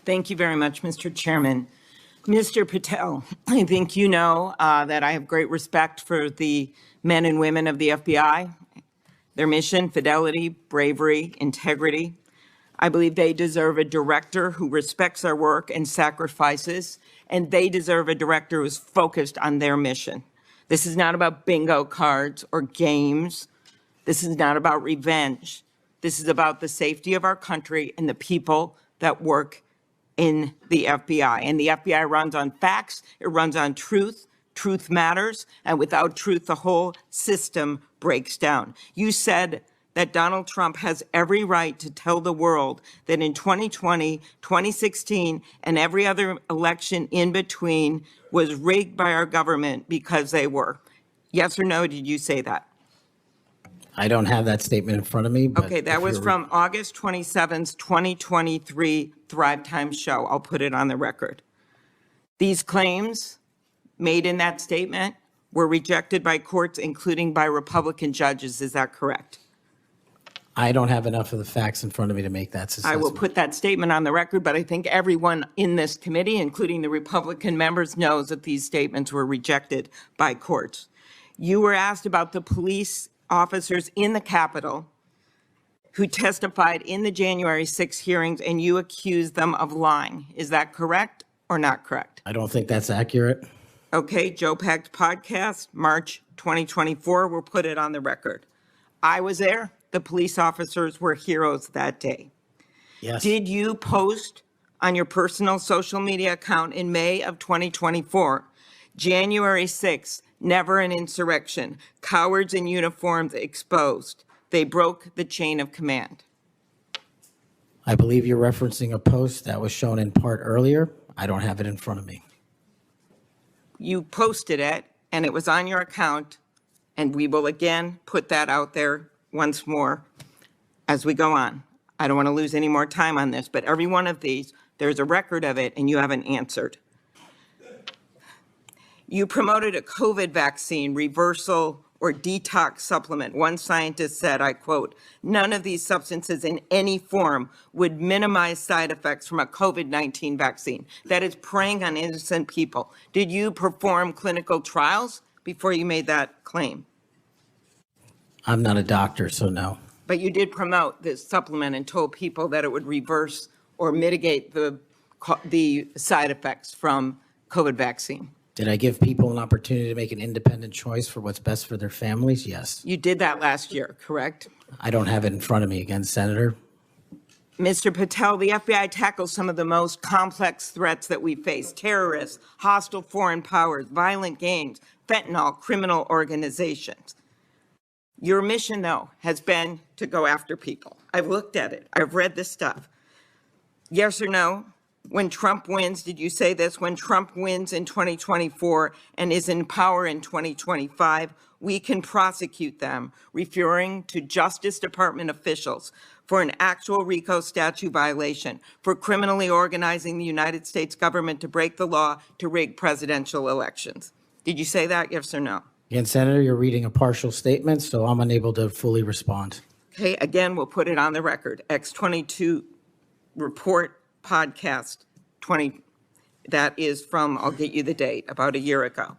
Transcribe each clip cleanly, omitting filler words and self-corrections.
Thank you very much, Mr. Chairman. Mr. Patel, I think you know that I have great respect for the men and women of the FBI, their mission, fidelity, bravery, integrity. I believe they deserve a director who respects our work and sacrifices, and they deserve a director who's focused on their mission. This is not about bingo cards or games. This is not about revenge. This is about the safety of our country and the people that work in the FBI. And the FBI runs on facts, it runs on truth. Truth matters, and without truth, the whole system breaks down. You said that Donald Trump has every right to tell the world that in 2020, 2016, and every other election in between was rigged by our government because they were. Yes or no, did you say that? I don't have that statement in front of me. But okay, that was from August 27th, 2023 Thrive Time show. I'll put it on the record. These claims made in that statement were rejected by courts, including by Republican judges. Is that correct? I don't have enough of the facts in front of me to make that assessment. I will put that statement on the record, but I think everyone in this committee, including the Republican members, knows that these statements were rejected by courts. You were asked about the police officers in the Capitol who testified in the January 6 hearings, and you accused them of lying. Is that correct or not correct? I don't think that's accurate. Okay, Joe Pack's podcast, March 2024, we'll put it on the record. I was there. The police officers were heroes that day. Yes. Did you post on your personal social media account in May of 2024, January 6th, never an insurrection, cowards in uniforms exposed. They broke the chain of command. I believe you're referencing a post that was shown in part earlier. I don't have it in front of me. You posted it, and it was on your account, and we will again put that out there once more as we go on. I don't want to lose any more time on this, but every one of these, there's a record of it, and you haven't answered. You promoted a COVID vaccine reversal or detox supplement. One scientist said, I quote, "None of these substances in any form would minimize side effects from a COVID-19 vaccine." That is preying on innocent people. Did you perform clinical trials before you made that claim? I'm not a doctor, so no. But you did promote this supplement and told people that it would reverse or mitigate the side effects from COVID vaccine. Did I give people an opportunity to make an independent choice for what's best for their families? Yes. You did that last year, correct? I don't have it in front of me again, Senator. Mr. Patel, the FBI tackles some of the most complex threats that we face: terrorists, hostile foreign powers, violent gangs, fentanyl, criminal organizations. Your mission, though, has been to go after people. I've looked at it. I've read this stuff. Yes or no? When Trump wins, did you say this? When Trump wins in 2024 and is in power in 2025, we can prosecute them, referring to Justice Department officials, for an actual RICO statute violation, for criminally organizing the United States government to break the law to rig presidential elections. Did you say that, yes or no? Again, Senator, you're reading a partial statement, so I'm unable to fully respond. Okay, again, we'll put it on the record. X22 report podcast 20, that is from, I'll get you the date, about a year ago.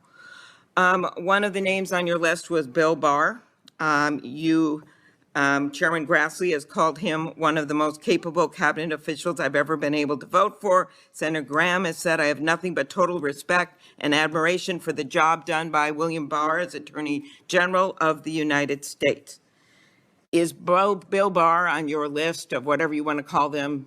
One of the names on your list was Bill Barr. Chairman Grassley has called him one of the most capable cabinet officials I've ever been able to vote for. Senator Graham has said, I have nothing but total respect and admiration for the job done by William Barr as Attorney General of the United States. Is Bill Barr on your list of whatever you want to call them,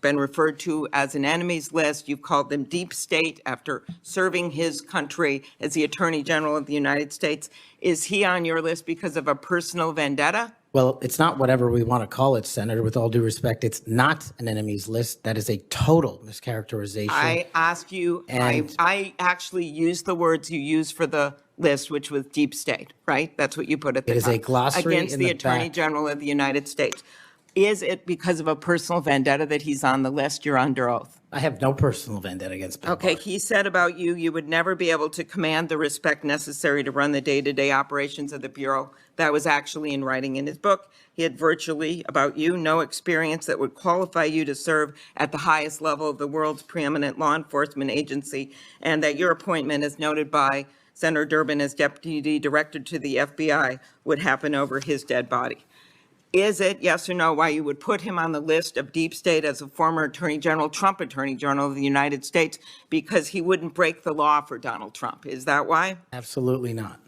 been referred to as an enemies list? You've called them deep state after serving his country as the Attorney General of the United States. Is he on your list because of a personal vendetta? Well, it's not whatever we want to call it, Senator. With all due respect, it's not an enemies list. That is a total mischaracterization. I asked you, I actually used the words you used for the list, which was deep state, right? That's what you put at the top. It is a glossary against in the the Attorney back. General of the United States. Is it because of a personal vendetta that he's on the list? You're under oath. I have no personal vendetta against Bill Okay, Barr. he said about you, you would never be able to command the respect necessary to run the day-to-day operations of the Bureau. That was actually in writing in his book. He had virtually, about you, no experience that would qualify you to serve at the highest level of the world's preeminent law enforcement agency, and that your appointment, as noted by Senator Durbin as Deputy Director to the FBI, would happen over his dead body. Is it, yes or no, why you would put him on the list of deep state as a former Attorney General, Trump Attorney General of the United States, because he wouldn't break the law for Donald Trump? Is that why? Absolutely not.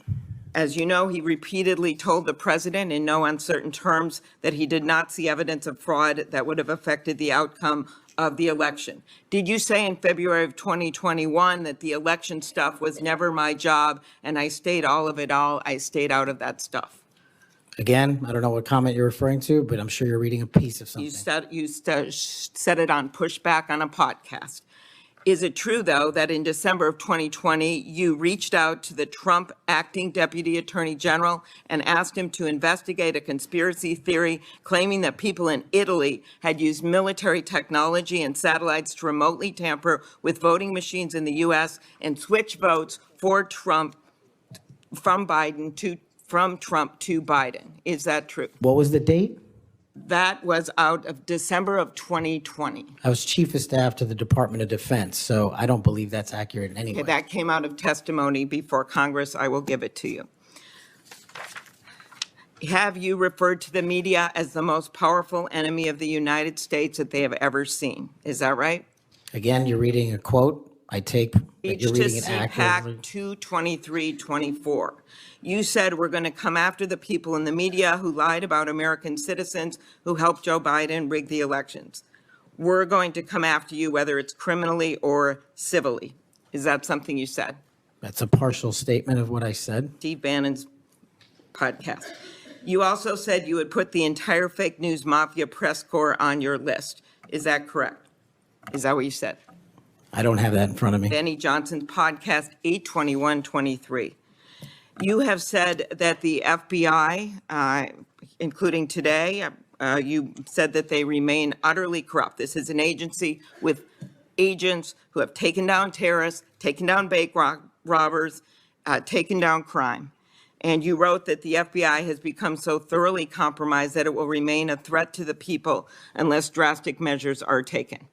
As you know, he repeatedly told the president in no uncertain terms that he did not see evidence of fraud that would have affected the outcome of the election. Did you say in February of 2021 that the election stuff was never my job and I stayed out of that stuff? Again, I don't know what comment you're referring to, but I'm sure you're reading a piece of something. You said it on Pushback on a podcast. Is it true, though, that in December of 2020, you reached out to the Trump acting Deputy Attorney General and asked him to investigate a conspiracy theory claiming that people in Italy had used military technology and satellites to remotely tamper with voting machines in the U.S. and switch votes for Trump from Trump to Biden? Is that true? What was the date? That was out of December of 2020. I was Chief of Staff to the Department of Defense, so I don't believe that's accurate in any way. That came out of testimony before Congress. I will give it to you. Have you referred to the media as the most powerful enemy of the United States that they have ever seen? Is that right? Again, you're reading a quote. I take that you're reading it accurately. CPAC 22324. You said we're going to come after the people in the media who lied about American citizens who helped Joe Biden rig the elections. We're going to come after you whether it's criminally or civilly. Is that something you said? That's a partial statement of what I said. Steve Bannon's podcast. You also said you would put the entire fake news mafia press corps on your list. Is that correct? Is that what you said? I don't have that in front of me. Benny Johnson's podcast, 8/21/23. You have said that the FBI, including today, you said that they remain utterly corrupt. This is an agency with agents who have taken down terrorists, taken down bank robbers, taken down crime. And you wrote that the FBI has become so thoroughly compromised that it will remain a threat to the people unless drastic measures are taken.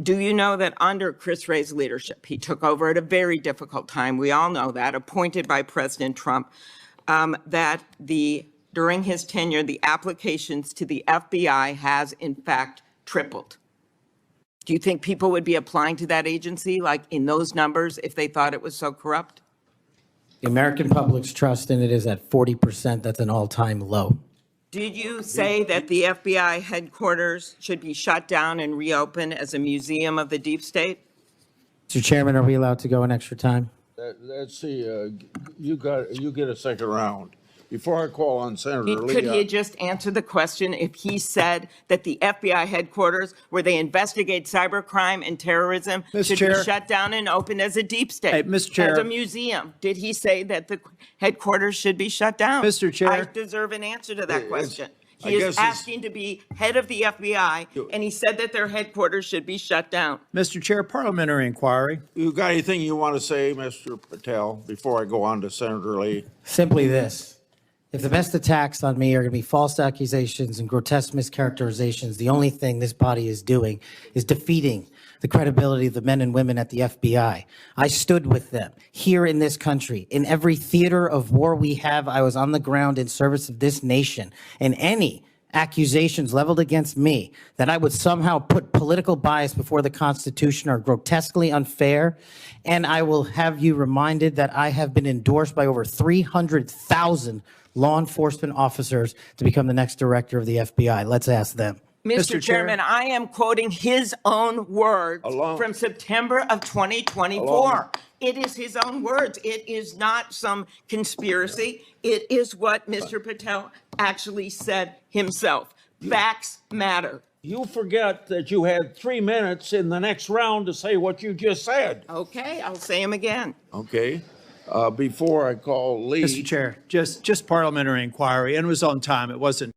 Do you know that under Chris Wray's leadership, he took over at a very difficult time, we all know that, appointed by President Trump, that during his tenure, the applications to the FBI has in fact tripled? Do you think people would be applying to that agency like in those numbers if they thought it was so corrupt? The American public's trust in it is at 40%. That's an all-time low. Did you say that the FBI headquarters should be shut down and reopened as a museum of the deep state? Mr. Chairman, are we allowed to go an extra time? Let's see, you get a second round. Before I call on Senator Lee. Could he just answer the question if he said that the FBI headquarters where they investigate cybercrime and terrorism should be shut down and opened as a deep state? Hey, Mr. Chair. As a museum? Did he say that the headquarters should be shut down? Mr. Chair. I deserve an answer to that question. I He guess is it's- asking to be head of the FBI, and he said that their headquarters should be shut down. Mr. Chair, parliamentary inquiry. You got anything you want to say, Mr. Patel, before I go on to Senator Lee? Simply this. If the best attacks on me are going to be false accusations and grotesque mischaracterizations, the only thing this body is doing is defeating the credibility of the men and women at the FBI. I stood with them here in this country. In every theater of war we have, I was on the ground in service of this nation. And any accusations leveled against me that I would somehow put political bias before the Constitution are grotesquely unfair. And I will have you reminded that I have been endorsed by over 300,000 law enforcement officers to become the next director of the FBI. Let's ask them. Mr. Chairman, I am quoting his own words Along- from September of 2024. It is his own words. It is not some conspiracy. It is what Mr. Patel actually said himself. Facts matter. You forget that you had 3 minutes in the next round to say what you just said. Okay, I'll say him again. Okay. Before I call Lee. Mr. Chair, just parliamentary inquiry, and it was on time. It wasn't